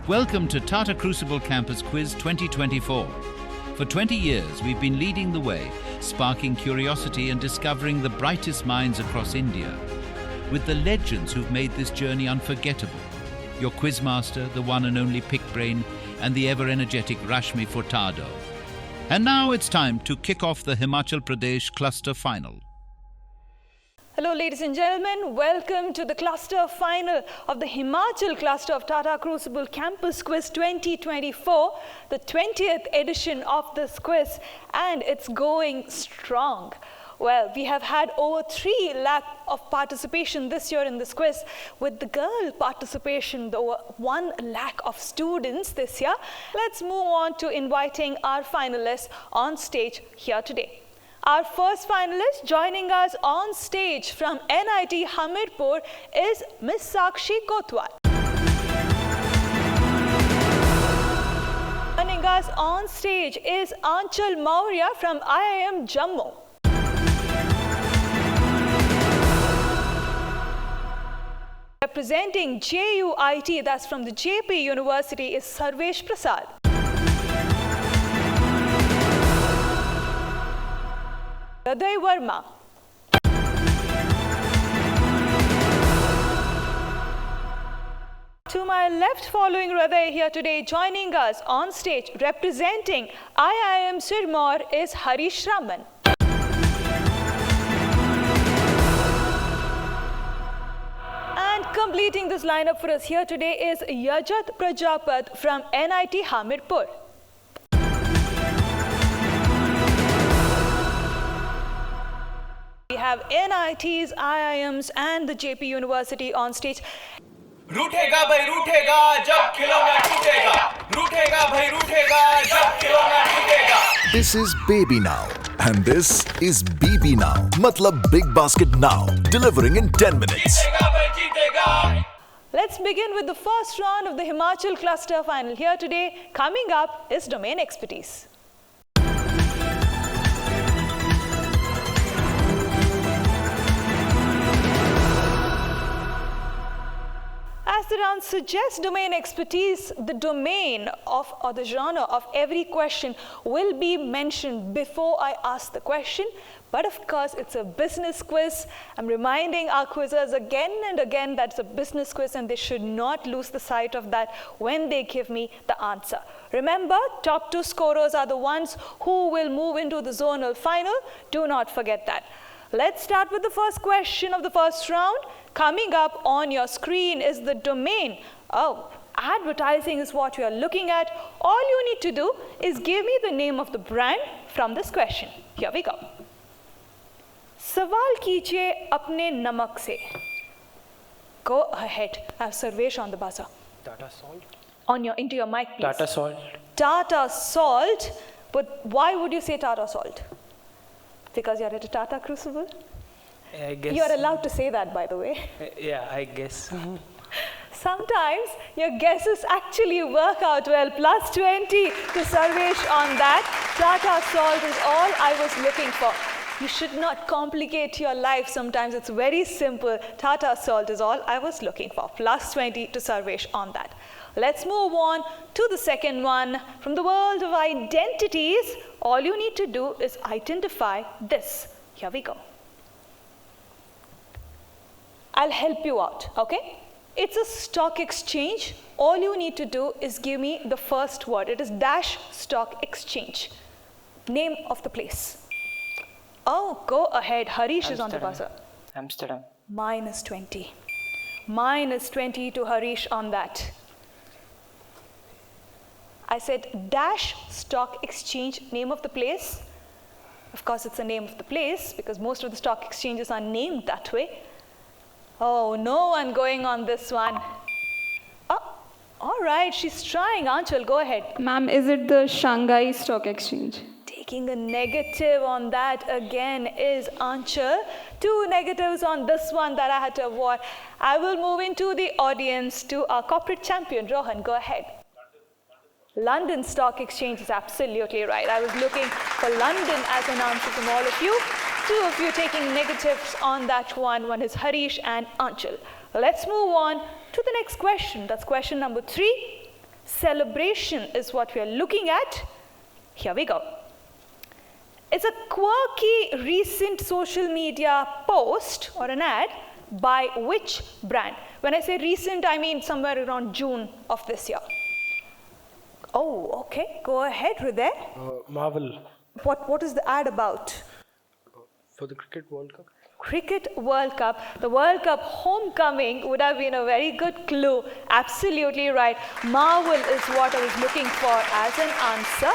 Welcome to Tata Crucible Campus Quiz 2024. For 20 years, we've been leading the way, sparking curiosity and discovering the brightest minds across India, with the legends who've made this journey unforgettable. Your quizmaster, the one and only Pick Brain, and the ever-energetic Rashmi Furtado. And now it's time to kick off the Himachal Pradesh Cluster Final. Hello ladies and gentlemen, welcome to the cluster final of the Himachal cluster of Tata Crucible Campus Quiz 2024, the 20th edition of this quiz, and it's going strong. Well, we have had over 3 lakh of participation this year in this quiz, with the girl participation over 1 lakh of students this year. Let's move on to inviting our finalists on stage here today. Our first finalist joining us on stage from NIT Hamirpur is Miss Sakshi Kotwal. Joining us on stage is Aanchal Maurya from IIM Jammu. Representing JUIT, that's from the JP University, is Sarvesh Prasad. Hriday Verma. To my left, following Hriday here today, joining us on stage, representing IIM Sirmaur, is Harish Raman. And completing this lineup for us here today is Yajat Prajapat from NIT Hamirpur. We have NITs, IIMs and the JP University on stage. रूठेगा भाई रूठेगा जब खिलौना टूटेगा रूठेगा भाई रूठेगा जब खिलौना टूटेगा. This is Baby Now and this is BB Now. Matlab Big Basket Now, delivering in 10 minutes. जीतेगा भाई जीतेगा. Let's begin with the first round of the Himachal cluster final. Here today, coming up is domain expertise. As the round suggests, domain expertise, the domain of or the genre of every question will be mentioned before I ask the question. But of course, it's a business quiz. I'm reminding our quizzers again and again that it's a business quiz and they should not lose the sight of that when they give me the answer. Remember, top 2 scorers are the ones who will move into the zonal final. Do not forget that. Let's start with the first question of the first round. Coming up on your screen is the domain. Oh, advertising is what you are looking at. All you need to do is give me the name of the brand from this question. Here we go. सवाल कीजिए अपने नमक से. Go ahead. I have Sarvesh on the buzzer. Tata Salt. Into your mic, please. Tata Salt. Tata Salt. But why would you say Tata Salt? Because you're at a Tata Crucible? I guess. You're allowed to say that, by the way. Yeah, I guess. Sometimes your guesses actually work out well. Plus 20 to Sarvesh on that. Tata Salt is all I was looking for. You should not complicate your life. Sometimes it's very simple. Tata Salt is all I was looking for. Plus 20 to Sarvesh on that. Let's move on to the second one. From the world of identities, all you need to do is identify this. Here we go. I'll help you out, okay? It's a stock exchange. All you need to do is give me the first word. It is dash stock exchange. Name of the place. Oh, go ahead. Harish is on the buzzer. Amsterdam. Minus 20. Minus 20 to Harish on that. I said dash stock exchange, name of the place. Of course, it's the name of the place because most of the stock exchanges are named that way. Oh, no one going on this one. Oh, all right, she's trying. Aanchal, go ahead. Ma'am, is it the Shanghai Stock Exchange? Taking a negative on that again is Aanchal. 2 negatives on this one that I had to avoid. I will move into the audience to our corporate champion, Rohan. Go ahead. London Stock Exchange is absolutely right. I was looking for London as an answer from all of you. 2 of you taking negatives on that one. One is Harish and Aanchal. Let's move on to the next question. That's question number 3. celebration is what we are looking at. Here we go. It's a quirky recent social media post or an ad by which brand? When I say recent, I mean somewhere around June of this year. Oh, okay. Go ahead, Hriday. Marvel. What is the ad about? For the Cricket World Cup. Cricket World Cup. The World Cup homecoming would have been a very good clue. Absolutely right. Marvel is what I was looking for as an answer.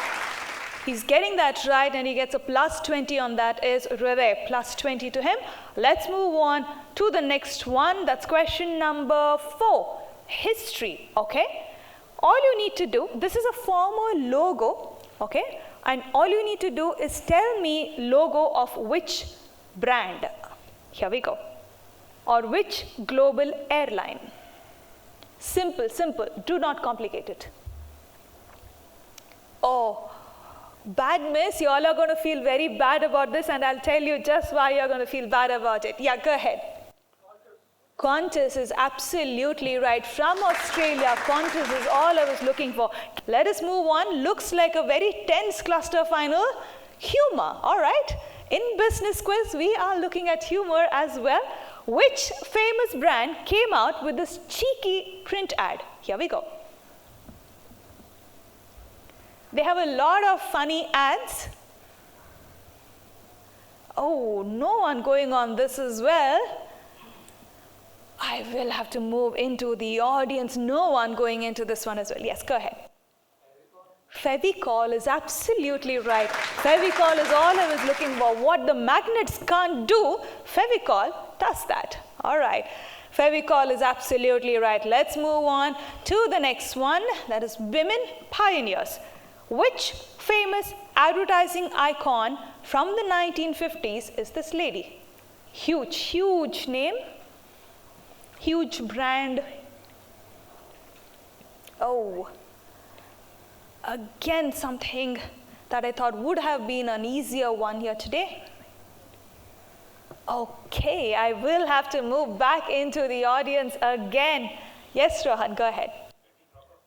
He's getting that right, and he gets a plus 20 on that. Is Hriday, plus 20 to him. Let's move on to the next one. That's question number 4. History, okay? All you need to do, this is a former logo, okay? And all you need to do is tell me logo of which brand. Here we go. Or which global airline. Simple, simple. Do not complicate it. Oh, bad miss. You all are going to feel very bad about this, and I'll tell you just why you're going to feel bad about it. Yeah, go ahead. Qantas is absolutely right. From Australia, Qantas is all I was looking for. Let us move on. Looks like a very tense cluster final. Humor, all right. In business quiz, we are looking at humor as well. Which famous brand came out with this cheeky print ad? Here we go. They have a lot of funny ads. Oh, no one going on this as well. I will have to move into the audience. No one going into this one as well. Yes, go ahead. Fevicol is absolutely right. Fevicol is all I was looking for. What the magnets can't do, Fevicol does that. All right. Fevicol is absolutely right. Let's move on to the next one. That is women pioneers. Which famous advertising icon from the 1950s is this lady? Huge, huge name. Huge brand. Oh. Again, something that I thought would have been an easier one here today. Okay, I will have to move back into the audience again. Yes, Rohan, go ahead.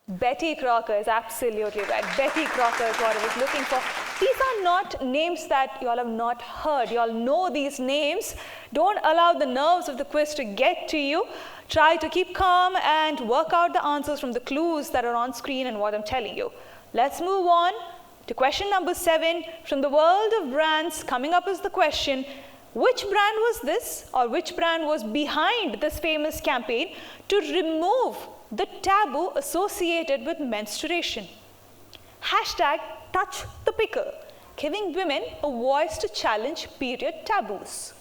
Betty Crocker is absolutely right. Betty Crocker is what I was looking for. These are not names that you all have not heard. You all know these names. Don't allow the nerves of the quiz to get to you. Try to keep calm and work out the answers from the clues that are on screen and what I'm telling you. Let's move on to question number 7. From the world of brands, coming up is the question, which brand was this, or which brand was behind this famous campaign to remove the taboo associated with menstruation? Hashtag touch the pickle, giving women a voice to challenge period taboos.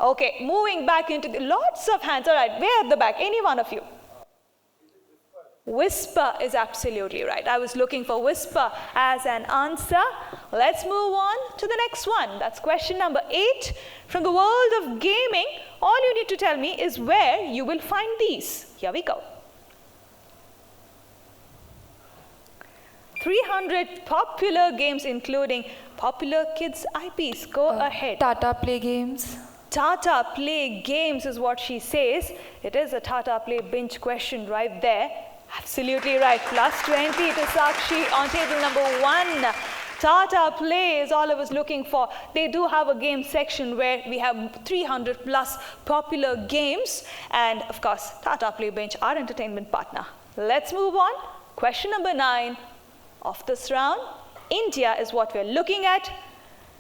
Okay, moving back into the, lots of hands. All right, way at the back, any one of you. Whisper is absolutely right. I was looking for whisper as an answer. Let's move on to the next one. That's question number 8. From the world of gaming, all you need to tell me is where you will find these. Here we go. 300 popular games, including popular kids IPs. Go ahead. Tata Play Games. Tata Play Games is what she says. It is a Tata Play binge question right there. Absolutely right. Plus 20 to Sakshi on table number 1. Tata Play is all I was looking for. They do have a game section where we have 300 plus popular games. And of course, Tata Play Bench, our entertainment partner. Let's move on. Question number 9 of this round. India is what we're looking at.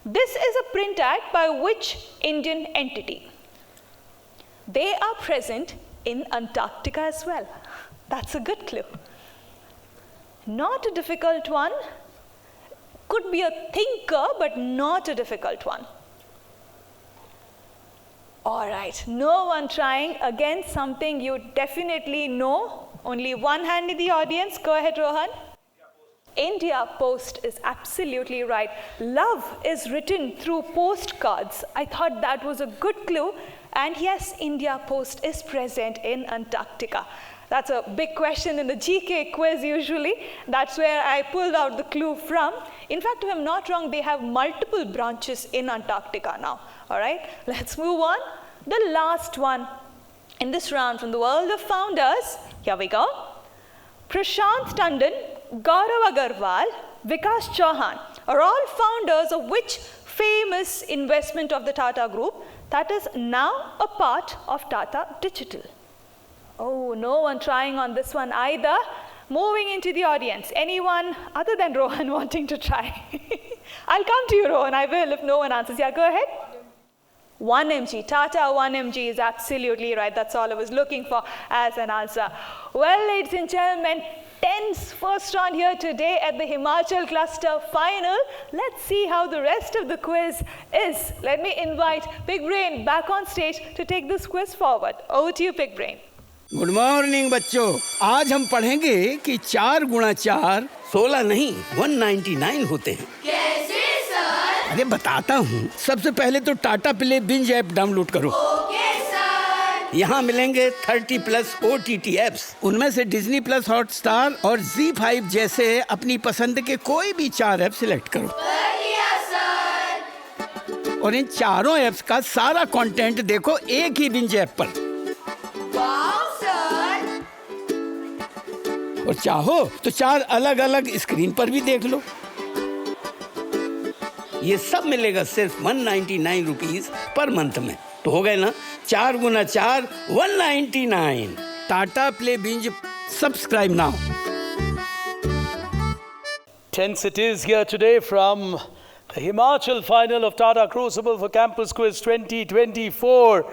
This is a print ad by which Indian entity? They are present in Antarctica as well. That's a good clue. Not a difficult one. Could be a thinker, but not a difficult one. All right, no one trying. Again, something you definitely know. Only one hand in the audience. Go ahead, Rohan. India Post is absolutely right. Love is written through postcards. I thought that was a good clue. And yes, India Post is present in Antarctica. That's a big question in the GK quiz usually. That's where I pulled out the clue from. In fact, if I'm not wrong, they have multiple branches in Antarctica now. All right, let's move on. The last one in this round from the world of founders. Here we go. Prashant Tandon, Gaurav Agarwal, Vikas Chauhan are all founders of which famous investment of the Tata Group that is now a part of Tata Digital? Oh, no one trying on this one either. Moving into the audience, anyone other than Rohan wanting to try? I'll come to you, Rohan, I will if no one answers. Yeah, go ahead. 1mg, Tata 1mg is absolutely right. That's all I was looking for as an answer. Well, ladies and gentlemen, tense first round here today at the Himachal Cluster Final. Let's see how the rest of the quiz is. Let me invite Big Brain back on stage to take this quiz forward. Over to you, Big Brain. Good morning बच्चों, आज हम पढ़ेंगे कि 4 गुणा 4 16 नहीं 199 होते हैं। कैसे सर? अरे बताता हूँ। सबसे पहले तो Tata play binge app download करो। Okay sir. यहाँ मिलेंगे 30+ OTT ऐप्स। उनमें से डिज्नी प्लस हॉटस्टार और Z5 जैसे अपनी पसंद के कोई भी 4 ऐप सिलेक्ट करो। बढ़िया सर। और इन चारों ऐप्स का सारा कंटेंट देखो एक ही बिंज ऐप पर। वाव सर। और चाहो तो 4 अलग अलग स्क्रीन पर भी देख लो। ये सब मिलेगा सिर्फ 199 रुपीज पर मंथ में। तो हो गए ना 4 गुना 4 199। Tata play binge subscribe now. Tense it is here today from the Himachal final of Tata Crucible for Campus Quiz 2024.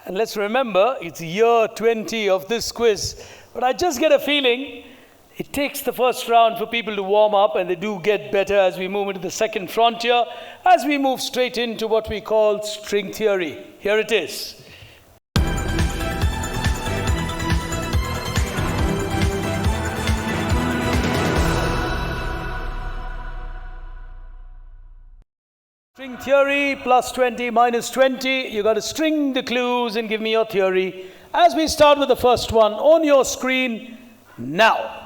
And let's remember, it's year 20 of this quiz. But I just get a feeling it takes the first round for people to warm up, and they do get better as we move into the second frontier, as we move straight into what we call string theory. Here it is. String theory, plus 20, minus 20. You got to string the clues and give me your theory. As we start with the first one on your screen now.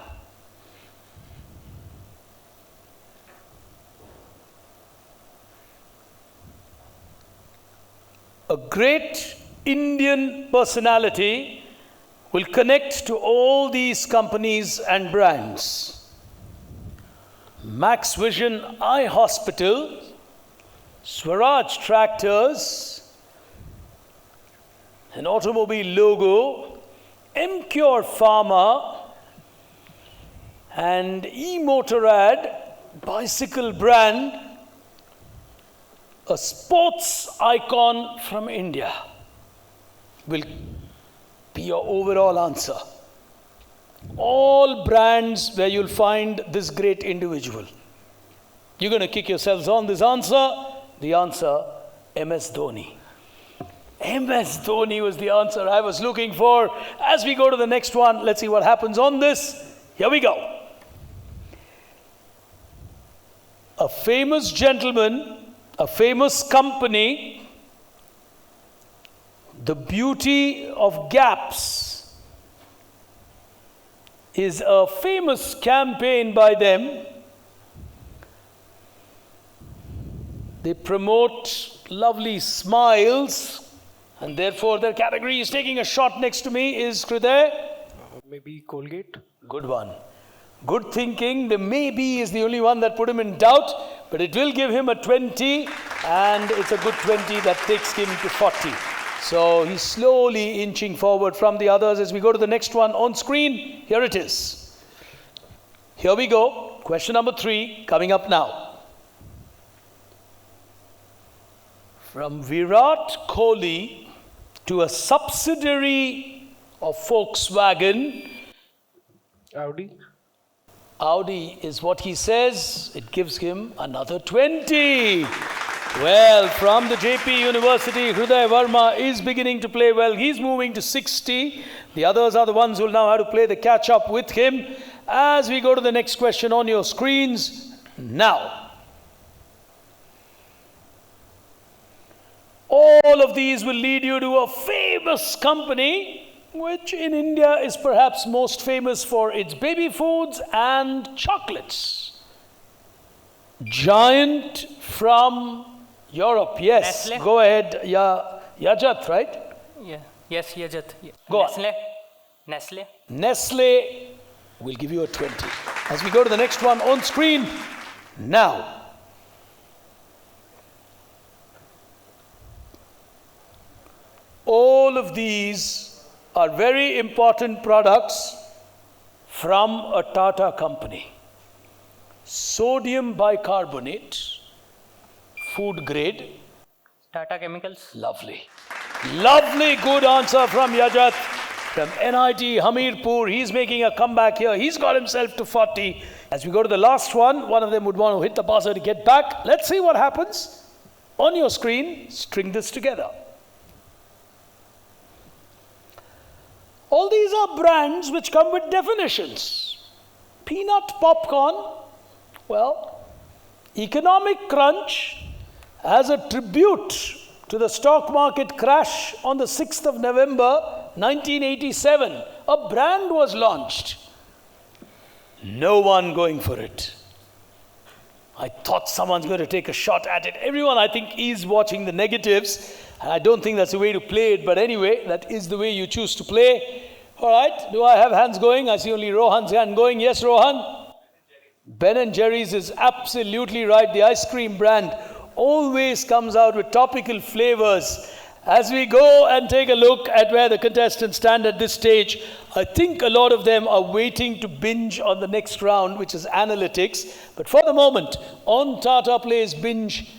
A great Indian personality will connect to all these companies and brands. Max Vision Eye Hospital, Swaraj Tractors, an automobile logo, Emcure Pharma, and E-Motorrad, bicycle brand, a sports icon from India will be your overall answer. All brands where you'll find this great individual. You're going to kick yourselves on this answer. The answer, MS Dhoni. MS Dhoni was the answer I was looking for. As we go to the next one, let's see what happens on this. Here we go. A famous gentleman, a famous company, the beauty of gaps is a famous campaign by them. They promote lovely smiles, and therefore their category is taking a shot next to me is Hriday. Maybe Colgate. Good one. Good thinking. The maybe is the only one that put him in doubt, but it will give him a 20, and it's a good 20 that takes him to 40. So he's slowly inching forward from the others as we go to the next one on screen. Here it is. Here we go. Question number 3 coming up now. From Virat Kohli to a subsidiary of Volkswagen. Audi. Audi is what he says. It gives him another 20. Well, from the JP University, Hriday Verma is beginning to play well. He's moving to 60. The others are the ones who will now have to play the catch up with him. As we go to the next question on your screens now. All of these will lead you to a famous company, which in India is perhaps most famous for its baby foods and chocolates. Giant from Europe, yes. Nestle? Go ahead, Yajat, right? Yeah. Yes, Yajat. Go on. Nestle. Nestle. Nestle We'll give you a 20. As we go to the next one on screen now. All of these are very important products from a Tata company. Sodium bicarbonate, food grade. Tata Chemicals. Lovely. Lovely, good answer from Yajat from NIT Hamirpur. He's making a comeback here. He's got himself to 40. As we go to the last one of them would want to hit the buzzer to get back. Let's see what happens. On your screen, string this together. All these are brands which come with definitions. Peanut popcorn, well, economic crunch as a tribute to the stock market crash on the 6th of November 1987. A brand was launched. No one going for it. I thought someone's going to take a shot at it. Everyone, I think, is watching the negatives. I don't think that's the way to play it, but anyway, that is the way you choose to play. All right, do I have hands going? I see only Rohan's hand going. Yes, Rohan? Ben & Jerry's is absolutely right. The ice cream brand always comes out with topical flavors. As we go and take a look at where the contestants stand at this stage, I think a lot of them are waiting to binge on the next round, which is analytics. But for the moment, on Tata Play's binge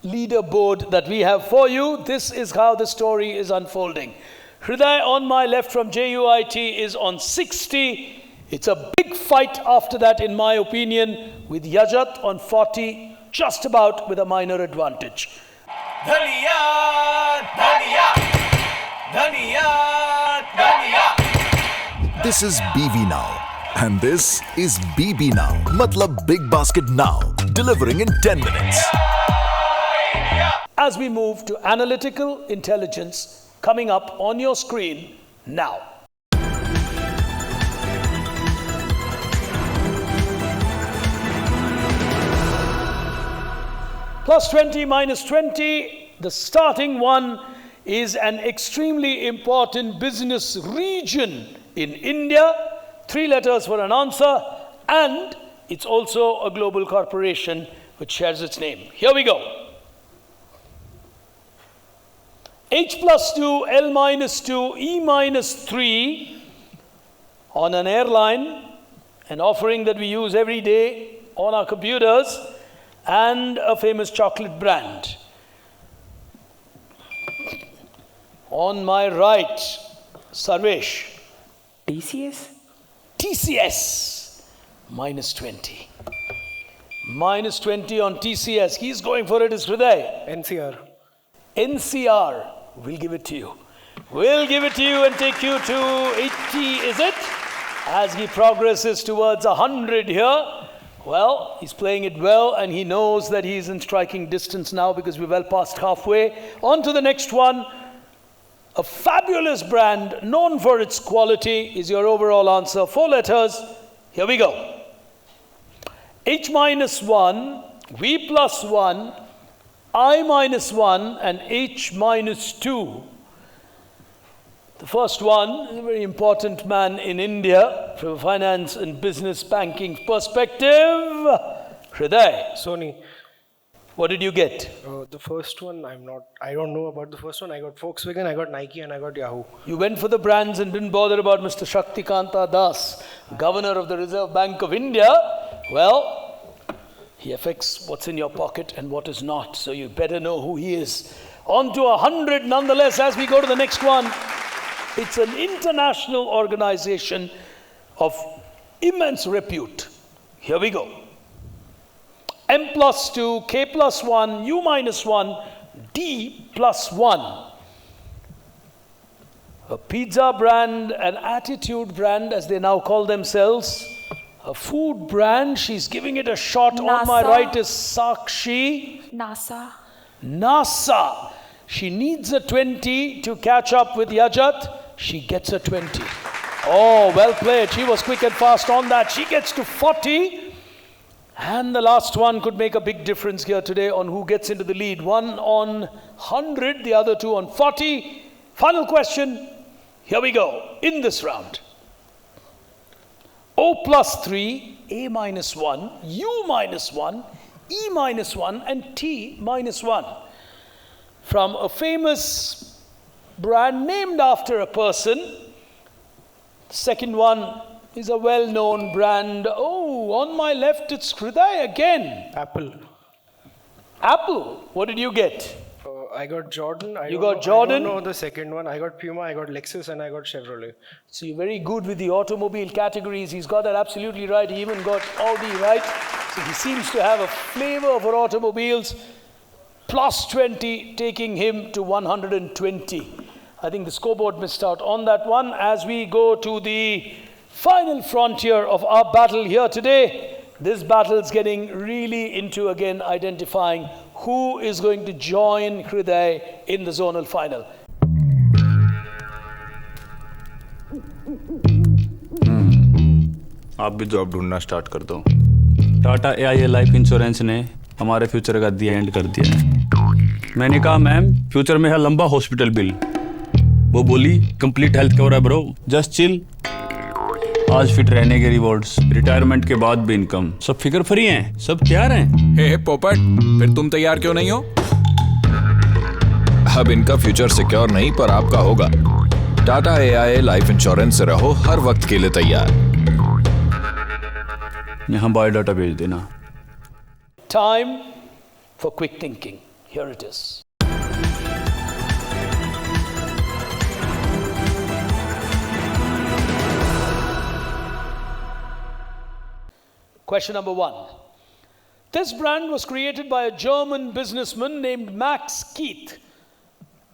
leaderboard that we have for you, this is how the story is unfolding. Hriday on my left from JUIT is on 60. It's a big fight after that, in my opinion, with Yajat on 40, just about with a minor advantage. Dhaniya, dhaniya, dhaniya, dhaniya. This is BV Now. And this is BB Now. Matlab Big Basket Now. Delivering in 10 minutes. As we move to analytical intelligence, coming up on your screen now. Plus 20, minus 20. The starting one is an extremely important business region in India. 3 letters for an answer. And it's also a global corporation which shares its name. Here we go. H plus 2, L minus 2, E minus 3 on an airline, an offering that we use every day on our computers, and a famous chocolate brand. On my right, Sarvesh. TCS? TCS, minus 20. Minus 20 on TCS. He's going for it, is Hriday. NCR. NCR. We'll give it to you. We'll give it to you and take you to 80, is it? As he progresses towards 100 here. Well, he's playing it well, and he knows that he's in striking distance now because we're well past halfway. On to the next one. A fabulous brand known for its quality is your overall answer. 4 letters. Here we go. H minus 1, V plus 1, I minus 1, and H minus 2. The first one is a very important man in India from a finance and business banking perspective. Hriday. Sony. What did you get? The first one, I don't know about the first one. I got Volkswagen, I got Nike, and I got Yahoo. You went for the brands and didn't bother about Mr. Shaktikanta Das, Governor of the Reserve Bank of India. Well, he affects what's in your pocket and what is not, so you better know who he is. On to 100 nonetheless as we go to the next one. It's an international organization of immense repute. Here we go. M plus 2, K plus 1, U minus 1, D plus 1. A pizza brand, an attitude brand as they now call themselves. A food brand, she's giving it a shot. NASA. On my right is Sakshi. NASA. She needs a 20 to catch up with Yajat. She gets a 20. Oh, well played. She was quick and fast on that. She gets to 40. And the last one could make a big difference here today on who gets into the lead. One on 100, the other two on 40. Final question. Here we go. In this round. O plus 3, A minus 1, U minus 1, E minus 1, and T minus 1. From a famous brand named after a person. The second one is a well-known brand. Oh, on my left it's Hriday again. Apple. Apple, what did you get? I got Jordan. You got Jordan? I don't know the second one. I got Puma, I got Lexus, and I got Chevrolet. So you're very good with the automobile categories. He's got that absolutely right. He even got Audi right. So he seems to have a flavor for automobiles. Plus 20, taking him to 120. I think the scoreboard missed out on that one. As we go to the final frontier of our battle here today, this battle is getting really into, again, identifying who is going to join Hriday in the zonal final. आप भी job ढूंढना start कर दो। Tata AIA life insurance ने हमारे future का दी and कर दिया है। मैंने कहा मैम फ्यूचर में है लंबा हॉस्पिटल बिल। वो बोली कंप्लीट हेल्थ कवर है ब्रो, जस्ट चिल। आज फिट रहने के रिवॉर्ड्स, रिटायरमेंट के बाद भी इनकम, सब फिकर फ्री हैं, सब तैयार हैं। हे पोपट, फिर तुम तैयार क्यों नहीं हो? अब इनका फ्यूचर सिक्योर नहीं पर आपका होगा। टाटा AIA लाइफ इंश्योरेंस से रहो हर वक्त के लिए तैयार। यहाँ बायोडाटा भेज देना। Time for quick thinking. Here it is. Question number 1. This brand was created by a German businessman named Max Keith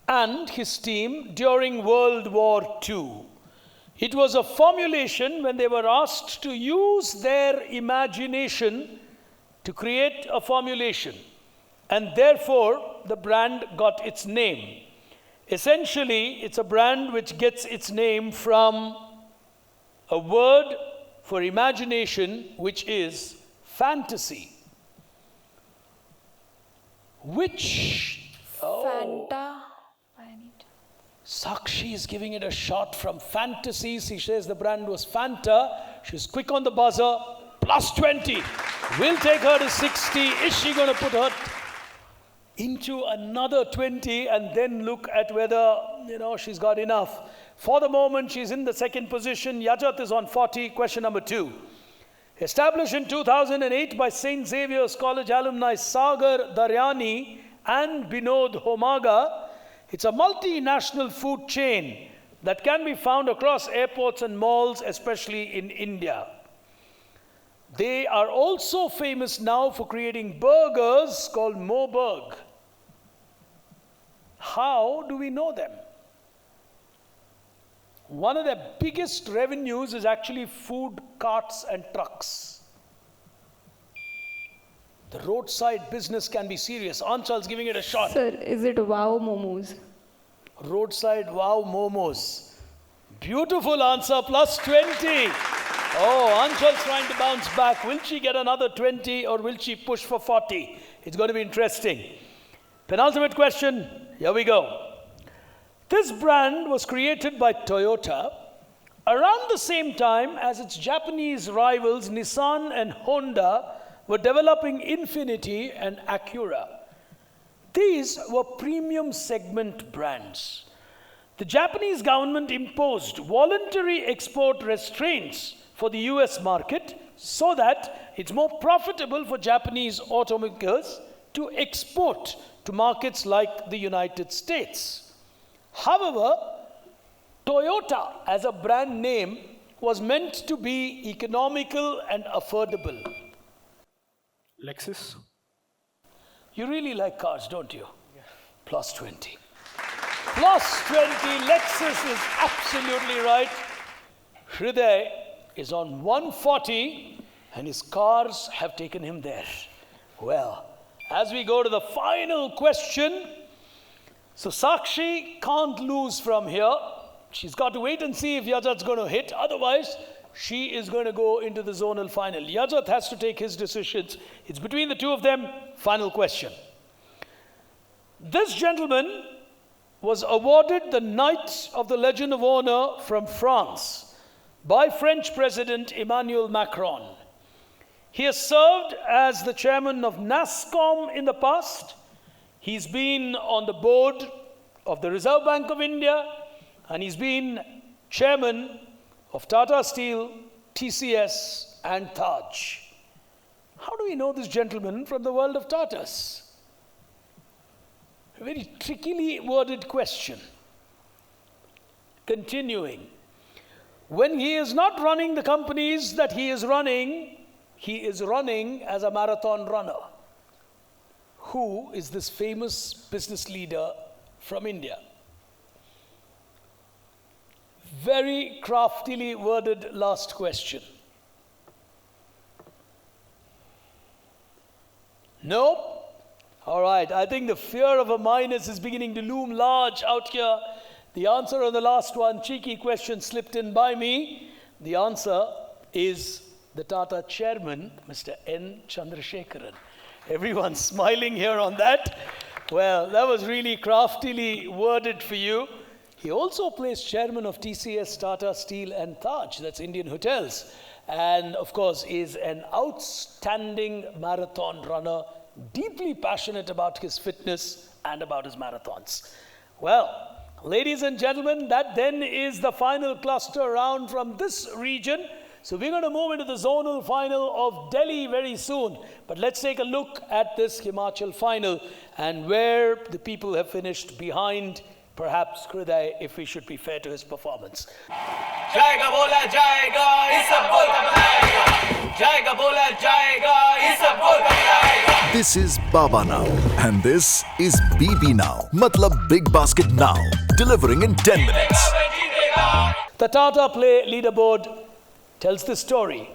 and his team during World War II. It was a formulation when they were asked to use their imagination to create a formulation, and therefore the brand got its name. Essentially, it's a brand which gets its name from a word for imagination, which is fantasy. Which? Fanta. Sakshi is giving it a shot from fantasy. She says the brand was Fanta. She's quick on the buzzer. Plus 20. We'll take her to 60. Is she going to put her into another 20 and then look at whether, she's got enough? For the moment, she's in the second position. Yajat is on 40. Question number 2. Established in 2008 by St. Xavier's College alumni Sagar Daryani and Binod Homaga, it's a multinational food chain that can be found across airports and malls, especially in India. They are also famous now for creating burgers called Moberg. How do we know them? One of their biggest revenues is actually food carts and trucks. The roadside business can be serious. Anchal's giving it a shot. Sir, is it Wow Momos? Roadside Wow Momos. Beautiful answer, plus 20. Oh, Anchal's trying to bounce back. Will she get another 20 or will she push for 40? It's going to be interesting. Penultimate question. Here we go. This brand was created by Toyota around the same time as its Japanese rivals Nissan and Honda were developing Infiniti and Acura. These were premium segment brands. The Japanese government imposed voluntary export restraints for the US market so that it's more profitable for Japanese automakers to export to markets like the United States. However, Toyota as a brand name was meant to be economical and affordable. Lexus. You really like cars, don't you? Yeah. Plus 20. Plus 20, Lexus is absolutely right. Hriday is on 140 and his cars have taken him there. Well, as we go to the final question, so Sakshi can't lose from here. She's got to wait and see if Yajat's going to hit. Otherwise, she is going to go into the zonal final. Yajat has to take his decisions. It's between the two of them. Final question. This gentleman was awarded the Knight of the Legion of Honor from France. by French President Emmanuel Macron. He has served as the chairman of NASSCOM in the past. He's been on the board of the Reserve Bank of India, and he's been chairman of Tata Steel, TCS, and Taj. How do we know this gentleman from the world of Tatas? A very trickily worded question. Continuing. When he is not running the companies that he is running as a marathon runner. Who is this famous business leader from India? Very craftily worded last question. No? All right, I think the fear of a minus is beginning to loom large out here. The answer on the last one, cheeky question slipped in by me. The answer is the Tata chairman, Mr. N. Chandrasekharan. Everyone's smiling here on that. Well, that was really craftily worded for you. He also plays chairman of TCS, Tata Steel and Taj, that's Indian Hotels. And of course is an outstanding marathon runner, deeply passionate about his fitness and about his marathons. Well, ladies and gentlemen, that then is the final cluster round from this region. So we're going to move into the zonal final of Delhi very soon. But let's take a look at this Himachal final and where the people have finished behind perhaps Hriday, if we should be fair to his performance. जाएगा बोला जाएगा ये सब बोल बनाएगा जाएगा बोला जाएगा ये सब बोल बनाएगा. This is Baba Now and this is BB Now. Matlab Big Basket Now. Delivering in 10 minutes. The Tata Play leaderboard tells the story.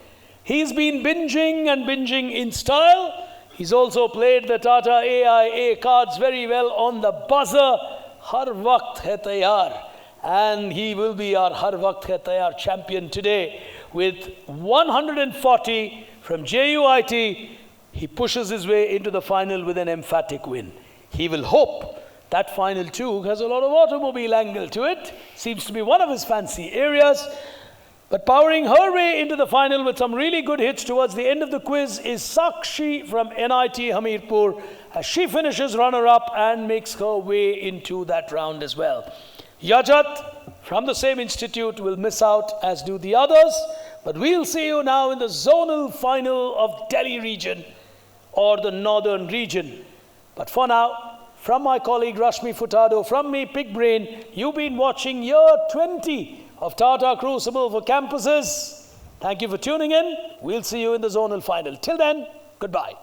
He's been binging and binging in style. He's also played the Tata AIA cards very well on the buzzer. Har Waqt Hai Taiyar. And he will be our Har Waqt Hai Taiyar champion today with 140 from JUIT. He pushes his way into the final with an emphatic win. He will hope that final too has a lot of automobile angle to it. Seems to be one of his fancy areas. But powering her way into the final with some really good hits towards the end of the quiz is Sakshi from NIT Hamirpur, as she finishes runner-up and makes her way into that round as well. Yajat from the same institute will miss out, as do the others. But we'll see you now in the zonal final of Delhi region or the northern region. But for now, from my colleague Rashmi Furtado, from me, Pig Brain, you've been watching year 20 of Tata Crucible for campuses. Thank you for tuning in. We'll see you in the zonal final. Till then, goodbye.